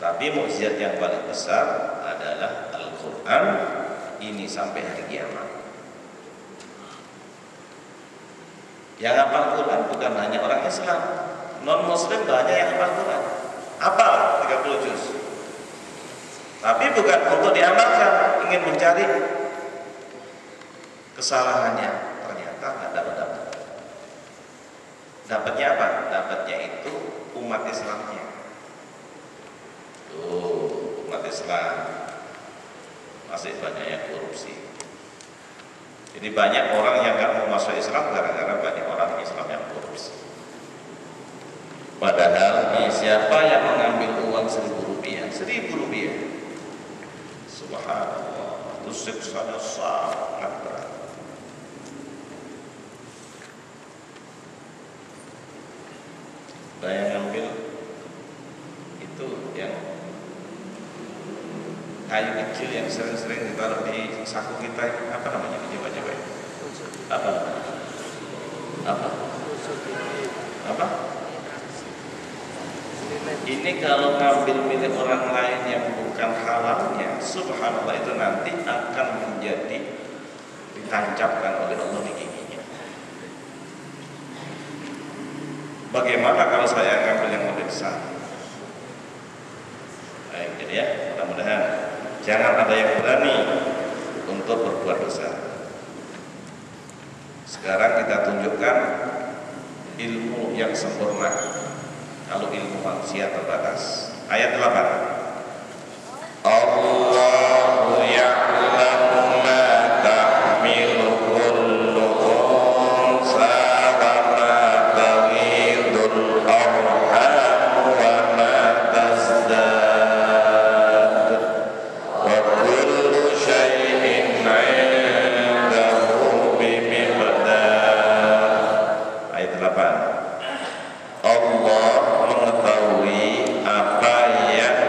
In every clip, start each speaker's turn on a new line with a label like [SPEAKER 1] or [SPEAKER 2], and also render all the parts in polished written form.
[SPEAKER 1] Tapi mukjizat yang paling besar adalah Al-Quran ini sampai hari kiamat. Yang hafal Quran bukan hanya orang Islam, non Muslim banyak yang hafal Quran, hafal 30 juz. Tapi bukan untuk diamalkan, ingin mencari kesalahannya, ternyata nggak dapat. Dapatnya apa? Dapatnya itu umat Islamnya. Tuh, umat Islam masih banyak yang korupsi. Jadi banyak orang yang nggak mau masuk Islam gara-gara banyak orang Islam yang korupsi. Padahal siapa yang mengambil uang Rp1.000? Rp1.000. Subhanallah, itu siksanya sangat berat. Yang ngambil itu yang kayu kecil yang sering-sering ditaruh di saku kita, apa namanya? Coba-coba. Apa? Ini kalau ngambil milik orang lain yang bukan halalnya, subhanallah, itu nanti akan menjadi ditancapkan oleh Allah di giginya. Bagaimana kalau saya ngambil yang lebih besar? Baik, jadi ya, mudah-mudahan jangan ada yang berani untuk berbuat dosa. Sekarang kita tunjukkan ilmu yang sempurna. Kalau ilmu manusia terbatas. Ayat 8. Allahu ya'lamu ma tahmilu kullu unsa wa ma taghidul arham wa ma tazdad wa kullu syai'in 'indahu bimiqdar. Ayat 8. Allah mengetahui apa yang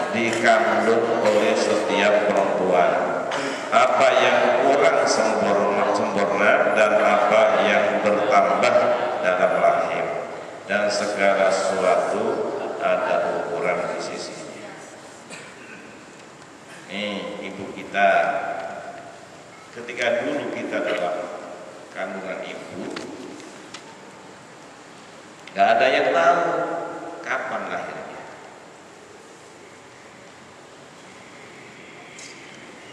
[SPEAKER 1] dikandung oleh setiap perempuan, apa yang kurang sempurna dan apa yang bertambah dalam rahim, dan segala sesuatu ada ukuran di sisinya. Ibu kita ketika dulu kita dalam kandungan ibu, nggak ada yang tahu kapan lahirnya.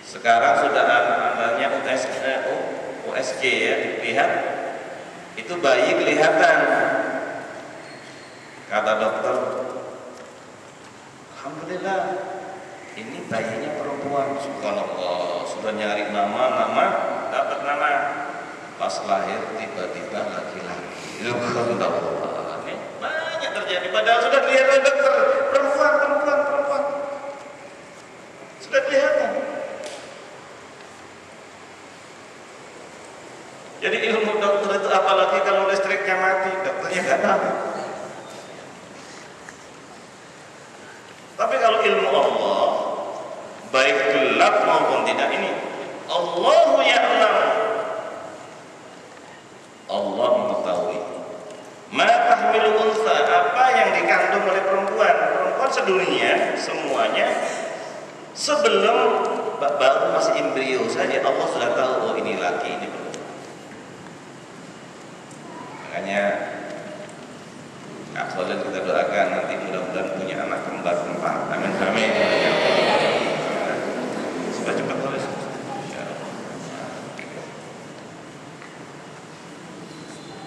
[SPEAKER 1] Sekarang sudah adanya USG ya, dilihat itu bayi kelihatan. Kata dokter, alhamdulillah ini bayinya perempuan. Subhanallah, sudah nyari nama dapat nama. Pas lahir tiba-tiba laki-laki. Subhanallah, ini banyak terjadi. Padahal sudah kelihatan dokter, perempuan. Sudah kelihatan. Jadi ilmu dokter itu, apalagi kalau listriknya mati, dokternya nggak tahu. Tapi kalau ilmu Allah, baik gelap maupun tidak, ini Allahu ya'lam, Allah mengetahui. Ma tahmilu unsa, apa yang dikandung oleh perempuan. Perempuan sedunia semuanya sebelum baru masih embrio saja Allah sudah tahu, oh ini laki, ini perempuan. Makanya Kak Khalid kita doakan nanti mudah-mudahan punya anak kembar 4. Amin amin. Supaya cepat lulus.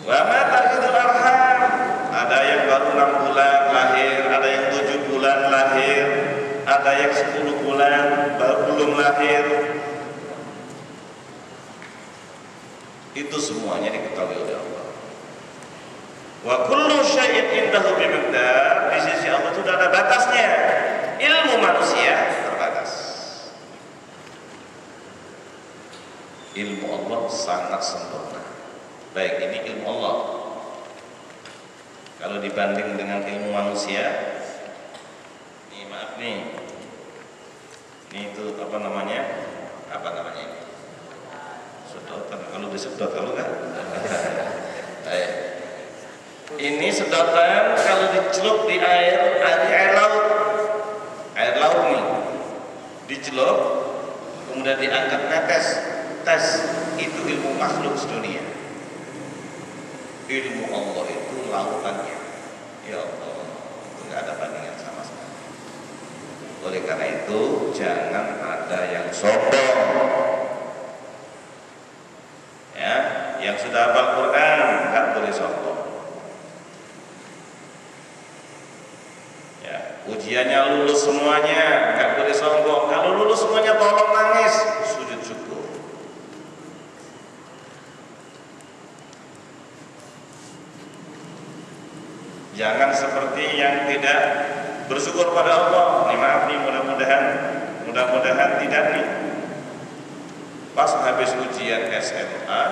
[SPEAKER 1] Wa ma taghidul arham, ada yang baru 6 bulan lahir, ada yang 7 bulan lahir, ada yang 10 bulan baru belum lahir. Itu semuanya diketahui oleh Allah. Wa kullu syai'in indahu bimiqdar, di sisi Allah sudah ada batasnya. Ilmu manusia terbatas. Ilmu Allah sangat sempurna. Baik, ini ilmu Allah. Kalau dibanding dengan ilmu manusia, ini maaf nih. Ini itu apa namanya? Ini? Sedotan. Kalau disedot, kalau enggak? Baik. Ini sedotan kalau dicelup di air laut laut nih, dicelup, kemudian diangkat tes, itu ilmu makhluk dunia. Ilmu Allah itu lautannya, ya Allah, itu nggak ada bandingan sama sekali. Oleh karena itu jangan ada yang sombong. Ya, yang sudah hafal Quran nggak boleh sombong. Ya, ujiannya lulus semuanya, nggak boleh sombong. Kalau lulus semuanya tolong nangis, sujud syukur. Jangan seperti yang tidak bersyukur pada Allah. Nih maaf nih, mudah-mudahan tidak nih. Pas habis ujian SMA,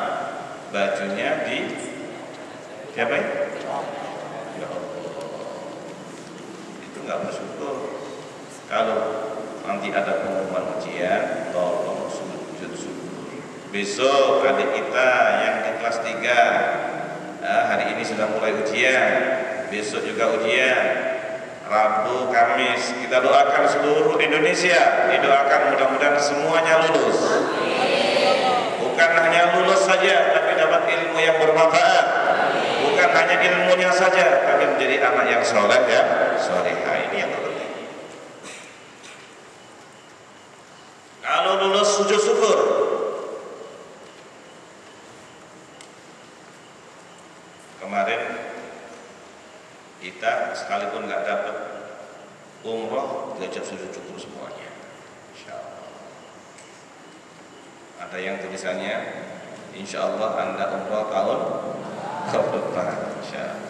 [SPEAKER 1] bajunya di siapa ya? Ya Allah, itu nggak bersyukur. Kalau nanti ada pengumuman ujian, tolong sujud syukur. Besok adik kita yang di kelas 3, hari ini sudah mulai ujian, besok juga ujian, Rabu, Kamis, kita doakan seluruh Indonesia, didoakan mudah-mudahan semuanya lulus. Bukan hanya lulus saja, tapi dapat ilmu yang bermanfaat. Bukan hanya ilmunya saja, tapi menjadi anak yang soleh ya, solehah. Ini yang penting. Kalau lulus sujud syukur. Kemarin kita sekalipun nggak dapat umroh, diajak sujud syukur semuanya. Insyaallah. Ada yang tulisannya, Insyaallah Anda umroh tahun depan. Insyaallah.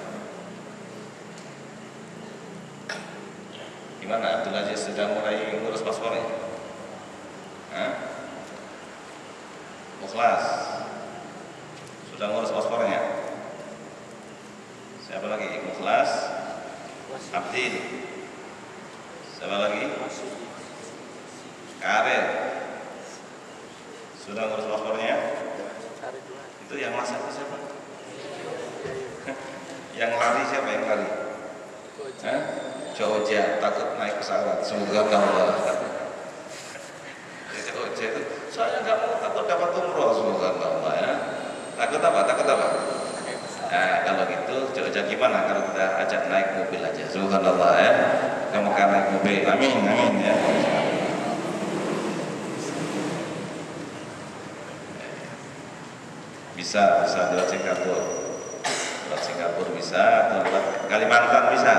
[SPEAKER 1] Gimana Abdul Aziz sudah mulai ngurus paspornya? Mukhlas sudah ngurus paspornya? Siapa lagi? Mukhlas, Abdil. Siapa lagi? Karir. Sudah ngurus paspornya? Itu yang masak siapa? Yang lari siapa yang lari? Joja, takut naik pesawat. Semoga Allah. Joja itu, saya nggak mau takut dapat umroh. Semoga Allah ya. Takut apa? Nah, kalau gitu Joja gimana kalau kita ajak naik mobil aja? Subhanallah ya. Kamu kan naik mobil. Amin ya. Bisa lewat Singapura bisa, atau lewat Kalimantan bisa.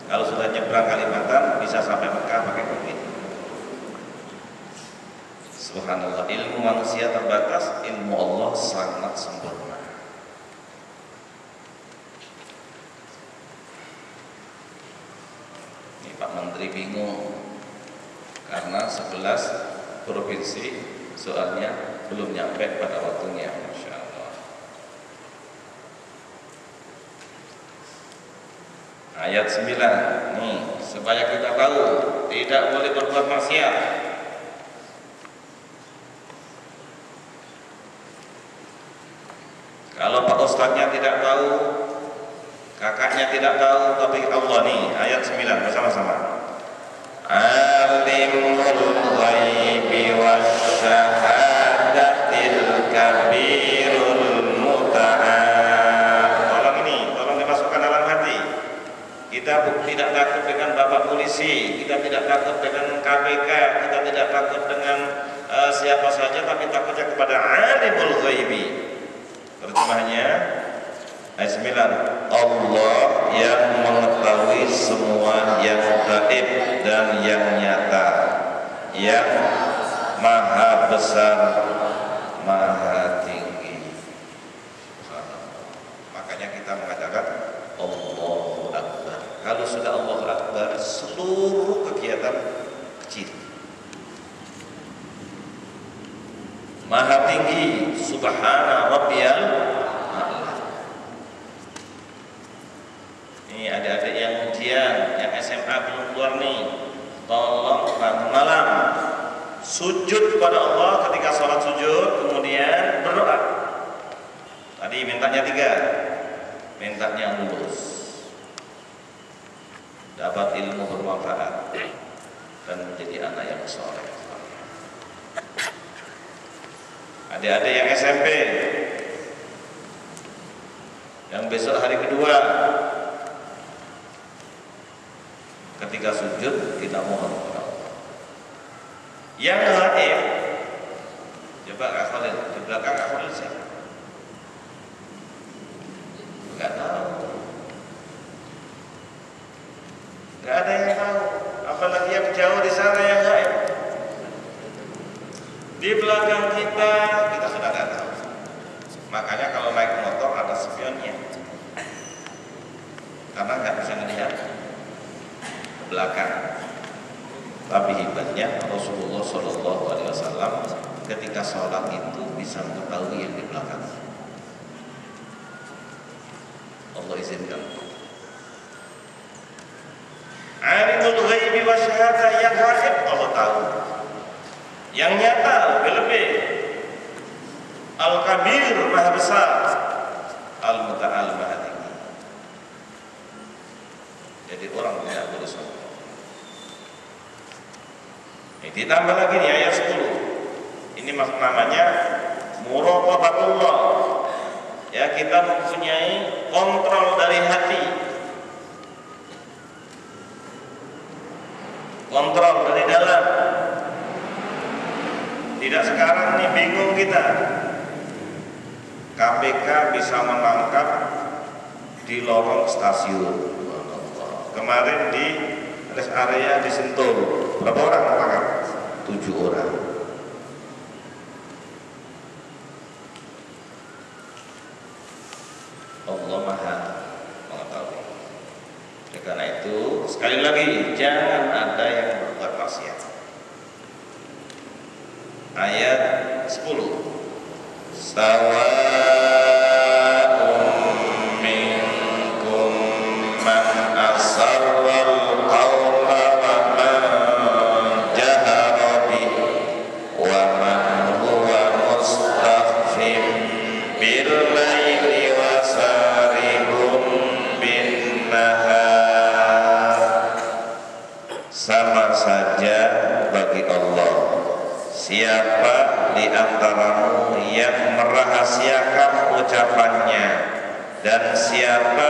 [SPEAKER 1] Kalau sudah nyebrang Kalimantan bisa sampai Mekah pakai mobil. Subhanallah, ilmu manusia terbatas, ilmu Allah sangat sempurna. Ini Pak Menteri bingung karena 11 provinsi soalnya belum nyampe pada waktunya. Masya Allah. Ayat 9 nih, supaya kita tahu tidak boleh berbuat maksiat. Kalau Pak Ustadznya tidak tahu, kakaknya tidak tahu, tapi Allah nih, ayat 9 bersama-sama. Alimul ghaibi wasyahadatil kabirul muta'al. Tolong dimasukkan dalam hati. Kita tidak takut dengan Bapak polisi, kita tidak takut dengan KPK, kita tidak takut dengan siapa saja, tapi takutnya kepada alimul ghaibi. Terjemahnya ayat 9, Allah yang mengetahui semua yang gaib dan yang nyata, yang maha besar, maha tinggi. Makanya kita mengatakan Allahu Akbar. Kalau sudah Allahu Akbar, seluruh kegiatan kecil. Maha tinggi, subhana rabbiyal a'la. Ini adik-adik yang ujian, yang SMA belum keluar nih, tolong bangun malam, sujud kepada Allah ketika sholat sujud, kemudian berdoa. Tadi mintanya 3, mintanya lulus, dapat ilmu bermanfaat. dan menjadi anak yang soleh. Adik-adik yang SMP, yang besok hari kedua, ketika sujud kita mohon kepada Allah. Yang haid, coba Kak Khalil, di belakang Kak Khalil siapa? Enggak tahu. Enggak ada yang tahu. Apalagi yang jauh di sana yang haid. Di belakang kita sudah nggak tahu. Makanya kalau naik motor ada spionnya, karena nggak bisa melihat ke belakang. Tapi hebatnya Rasulullah Shallallahu Alaihi Wasallam ketika sholat itu bisa mengetahui yang di belakang. Allah izinkan. Alimul ghaibi wa syahadah, yang gaib Allah tahu. Yang nyata lebih-lebih. Al-Kabir Maha Besar, Al-Muta'al Maha Tinggi. Jadi orang tidak boleh sombong. Ditambah lagi nih ayat 10. Ini namanya muraqabatullah. Ya, kita mempunyai kontrol dari hati, kontrol dari dalam. Tidak sekarang nih bingung kita. KPK bisa menangkap di lorong stasiun. Kemarin di rest area di Sentul, berapa orang tangkap? 7 orang. Allah Maha mengetahui. Karena itu sekali lagi jangan ada yang berbuat maksiat. Ayat 10. Sawa'un minkum man asarral qawla wa man jahara bihi wa man huwa mustakhfin bil laili wa saribun bin nahar. Sama saja bagi Allah siapa di antaramu yang merahasiakan ucapannya dan siapa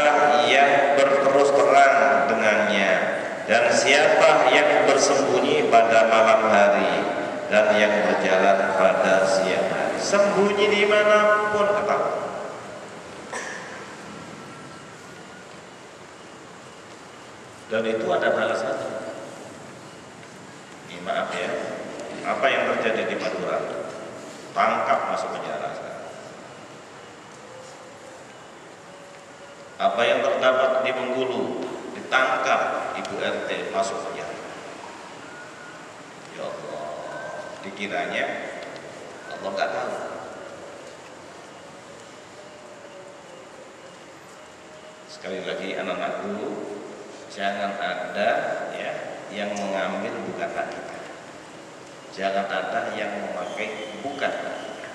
[SPEAKER 1] yang berterus terang dengannya dan siapa yang bersembunyi pada malam hari dan yang berjalan pada siang hari. Sembunyi dimanapun ketahuan. Dan itu ada balasannya. Ini maaf ya, apa yang terjadi di Madura? Tangkap, masuk penjara sekarang. Apa yang terdapat di Bengkulu, ditangkap ibu RT, masuk penjara. Ya Allah, dikiranya Allah nggak tahu. Sekali lagi anak-anakku, jangan ada ya yang mengambil bukan hak kita. Jangan ada yang memakai bukan hak kita.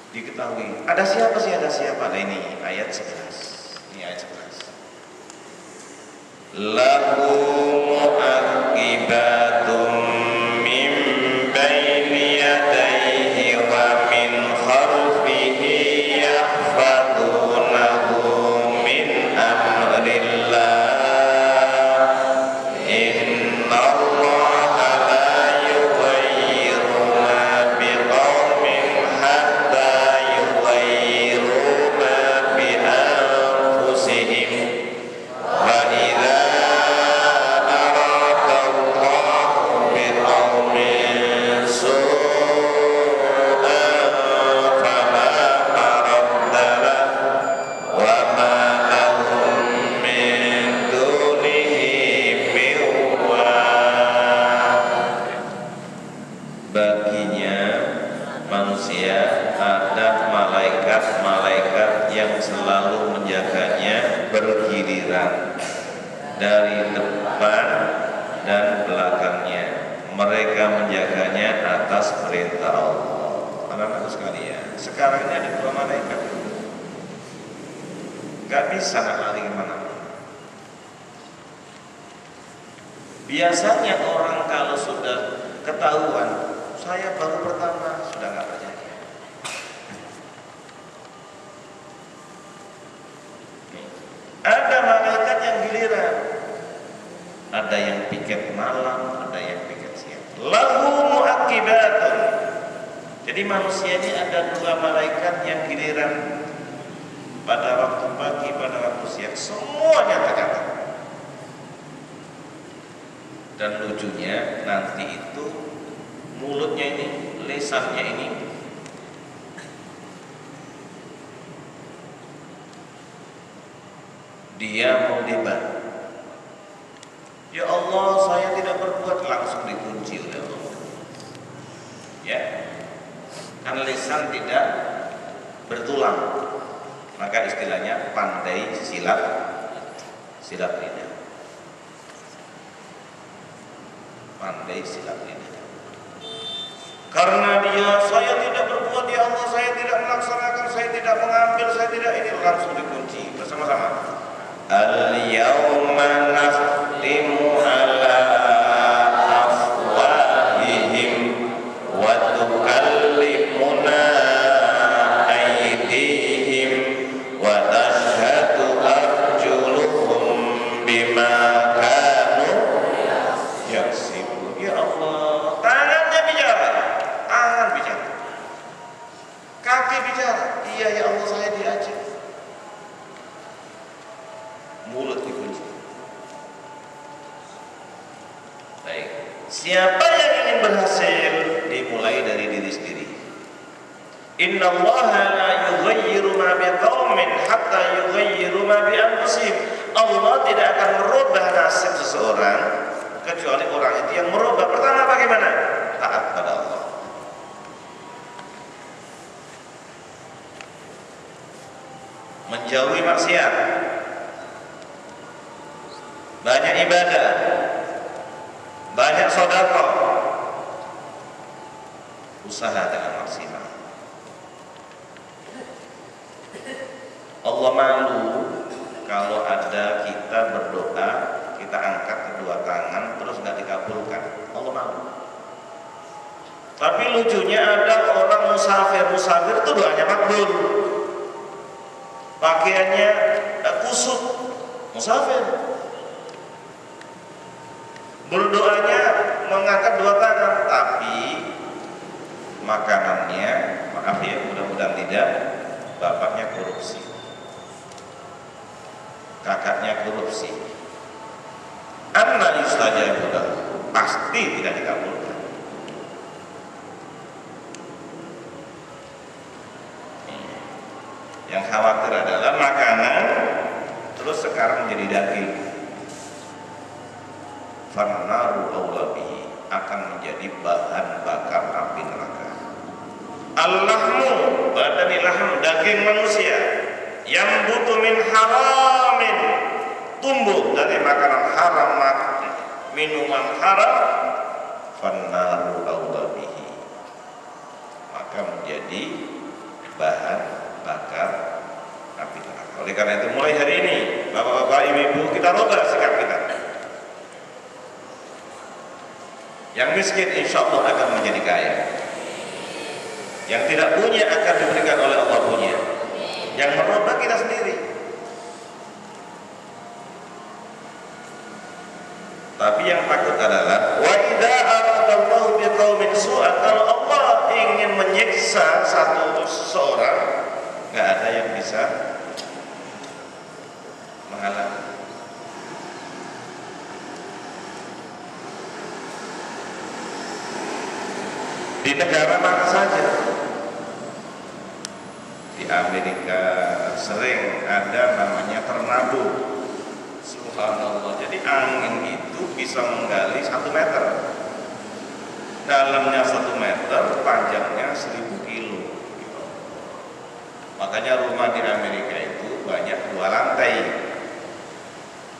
[SPEAKER 1] Diketahui ada siapa sih, ada siapa. Nah ini ayat 11. Ini ayat 11. Lahu mu'aqibatum min baini yadayhi wa min khalfihi yahfadunahu min amrillah. Malaikat yang selalu menjaganya bergiliran dari depan dan belakangnya. Mereka menjaganya atas perintah Allah. Anak-anak sekalian, sekarang ini ada 2 malaikat. Gak bisa nak lari kemana. Biasanya orang kalau sudah ketahuan, saya baru pertama, sudah nggak percaya. Ada malaikat yang giliran, ada yang piket malam, ada yang piket siang. Lahu muaqibatun. Jadi manusia ini ada dua malaikat yang giliran pada waktu pagi, pada waktu siang, semuanya tercatat. Dan lucunya nanti itu mulutnya ini, lisannya ini dia mau debat. Ya Allah, saya tidak berbuat, langsung dikunci oleh Allah. Ya, kan lisan tidak bertulang, maka istilahnya pandai silat lidah. Pandai silat lidah. Karena dia, saya tidak berbuat, ya Allah, saya tidak melaksanakan, saya tidak mengambil, saya tidak ini, langsung dikunci bersama-sama. Al-yawma nakhtimu ala afwahihim wa tukallimuna aydihim wa tashhadu arjuluhum bima kanu yaksibun. Ya Allah, tangannya bicara, tangan bicara, kaki bicara, iya ya Allah saya diajak. Mulut dikunci. Baik, siapa yang ingin berhasil, dimulai dari diri sendiri. Innallaha la yughayyiru ma biqaumin hatta yughayyiru ma bi anfusihim. Allah tidak akan merubah nasib seseorang kecuali orang itu yang merubah. Pertama bagaimana? Taat pada Allah. Menjauhi maksiat. Banyak ibadah, banyak sedekah, usaha dengan maksimal. Allah malu kalau ada kita berdoa, kita angkat kedua tangan terus nggak dikabulkan. Allah malu. Tapi lucunya ada orang musafir itu doanya makbul, pakaiannya kusut, musafir. Berdoanya mengangkat dua tangan, tapi makanannya, maaf ya, mudah-mudahan tidak, bapaknya korupsi, kakaknya korupsi. Anna yustajabu lahu, pasti tidak dikabulkan. Yang khawatir adalah makanan terus sekarang menjadi daging. Fannaru aula bihi, akan menjadi bahan bakar api neraka. Allahmu, badani lahm, daging manusia, yang butuh min haramin, tumbuh dari makanan haram, minuman haram. Fannaru aula bihi, maka menjadi bahan bakar api neraka. Oleh karena itu mulai hari ini, bapak-bapak, ibu-ibu, kita rubah sikap kita. Yang miskin insya Allah akan menjadi kaya. Yang tidak punya akan diberikan oleh Allah punya. Yang merubah kita sendiri. Tapi yang takut adalah wa idza aradallahu biqaumin su'an, kalau Allah ingin menyiksa seseorang, nggak ada yang bisa menghalangi. Di negara mana saja, di Amerika sering ada namanya tornado. Subhanallah. Jadi angin itu bisa menggali 1 meter, dalamnya 1 meter, panjangnya 1000 kilo. Makanya rumah di Amerika itu banyak 2 lantai,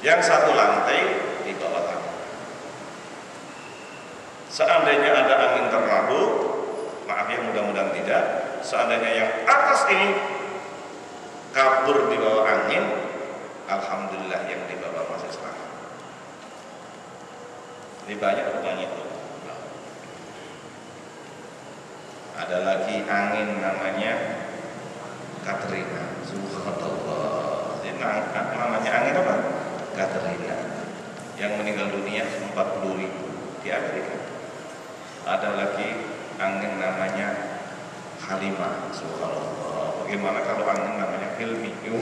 [SPEAKER 1] yang 1 lantai di bawah tanah. Seandainya ada angin tornado, maaf ya, mudah-mudahan tidak, seandainya yang atas ini kabur di bawah angin, alhamdulillah yang di bawah masih selamat. Ini banyak orangnya itu. Ada lagi angin namanya Katrina. Subhanallah. Ini namanya angin apa? Katrina. Yang meninggal dunia 40.000 di Amerika. Ada lagi angin namanya Halimah. Subhanallah. Bagaimana kalau angin namanya Hilmi? Ini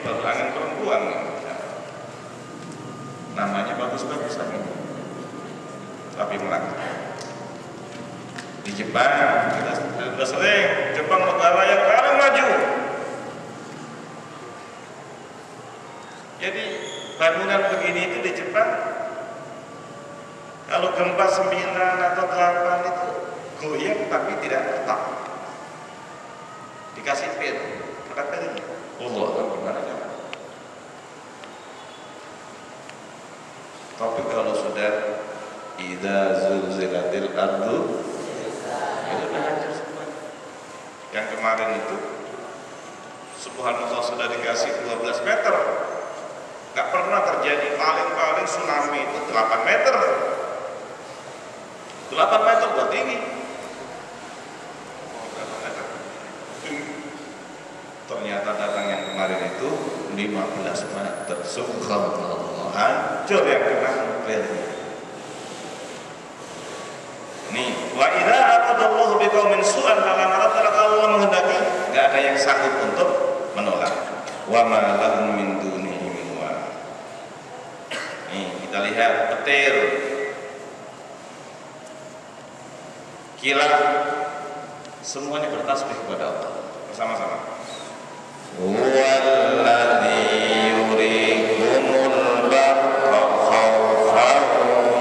[SPEAKER 1] baru angin perempuan. Namanya bagus-bagus angin, tapi melaka. Di Jepang kita sudah sering, Jepang negara yang paling maju. Jadi bangunan begini itu di Jepang, kalau gempa 9 atau 8 itu goyang tapi tidak retak. Dikasih pil, pakai pilnya. Allah, gimana ya? Tapi kalau sudah idza zulzilatil ardu, itu udah hancur semua. Yang kemarin itu subhanallah sudah dikasih 12 meter. Gak pernah terjadi, paling-paling tsunami itu 8 meter. 8 meter buat tinggi. Ternyata datang yang kemarin itu 15 meter. Subhanallah, hancur yang kena nuklir. Nih, wa idza aradallahu biqaumin su'an fala maradda kalau Allah menghendaki, enggak ada yang sanggup untuk menolak. Wa ma lahum min dunihi min wa. Nih, kita lihat petir, kilat, semuanya bertasbih kepada Allah. Bersama-sama. Walladzi yurikumul barqa khawfan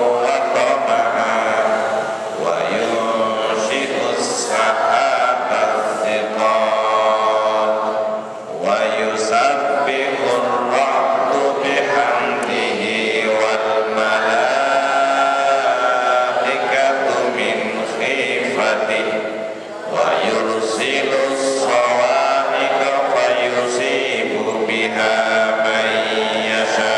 [SPEAKER 1] wa tama'an wa yunshi'us sahabal thiqal wa yusabbihur ra'du bihamdihi wal malaikatu min khifatihi wa yursilus sawa'iqa fayusibu biha man yasha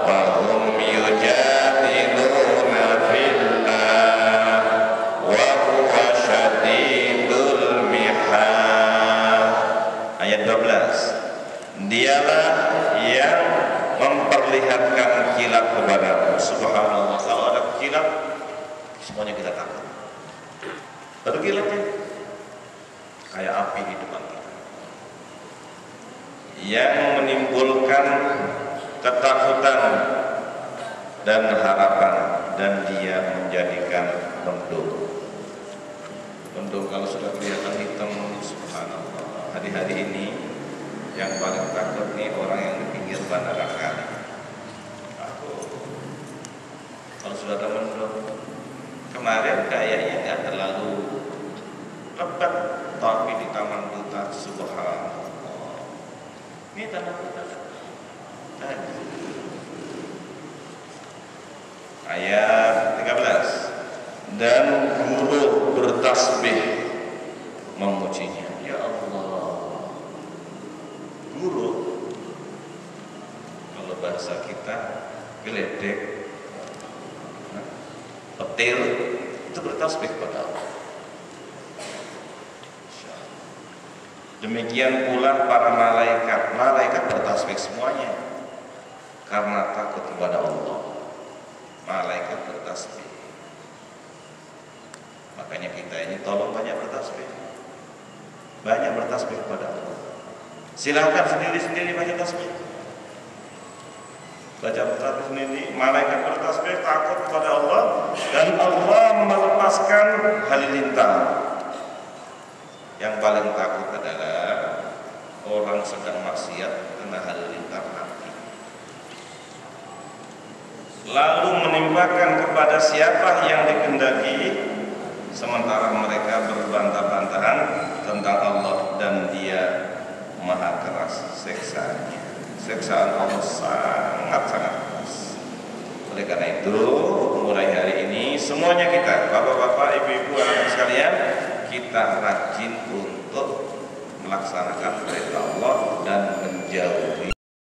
[SPEAKER 1] wa hum yujadiluna fillah wa huwa syadidul mihal. Ayat 12. Dialah yang memperlihatkan kilat kepadamu. Subhanallah, kalau ada kilat semuanya kita takut. Baru kilatnya kayak api di depan kita yang menimbulkan ketakutan dan harapan, dan dia menjadikan mendung. Mendung kalau sudah kelihatan hitam, subhanallah. Hari-hari ini yang paling takut nih orang yang di pinggir bandara kali. Takut kalau sudah ada mendung. Kemarin kayaknya nggak terlalu lebat, tapi di Taman Duta, subhanallah. Ini Taman Duta. Ayat 13. Dan guru bertasbih memujinya. Ya Allah. Guru, kalau bahasa kita geledek, petir, itu bertasbih kepada Allah. Demikian pula para malaikat, malaikat bertasbih semuanya karena takut kepada Allah. Malaikat bertasbih. Makanya kita ini tolong banyak bertasbih, banyak bertasbih kepada Allah. Silakan sendiri-sendiri baca tasbih, baca bertasbih sendiri. Malaikat bertasbih takut kepada Allah, dan Allah melepaskan halilintar. Yang paling takut adalah orang sedang maksiat kena halilintar api, lalu menimpakan kepada siapa yang dikehendaki, sementara mereka berbantah-bantahan tentang Allah dan Dia maha keras siksaannya. Siksaan Allah sangat-sangat keras. Oleh karena itu, mulai hari ini semuanya kita, bapak-bapak, ibu-ibu, anak sekalian, kita rajin untuk melaksanakan perintah Allah dan menjauh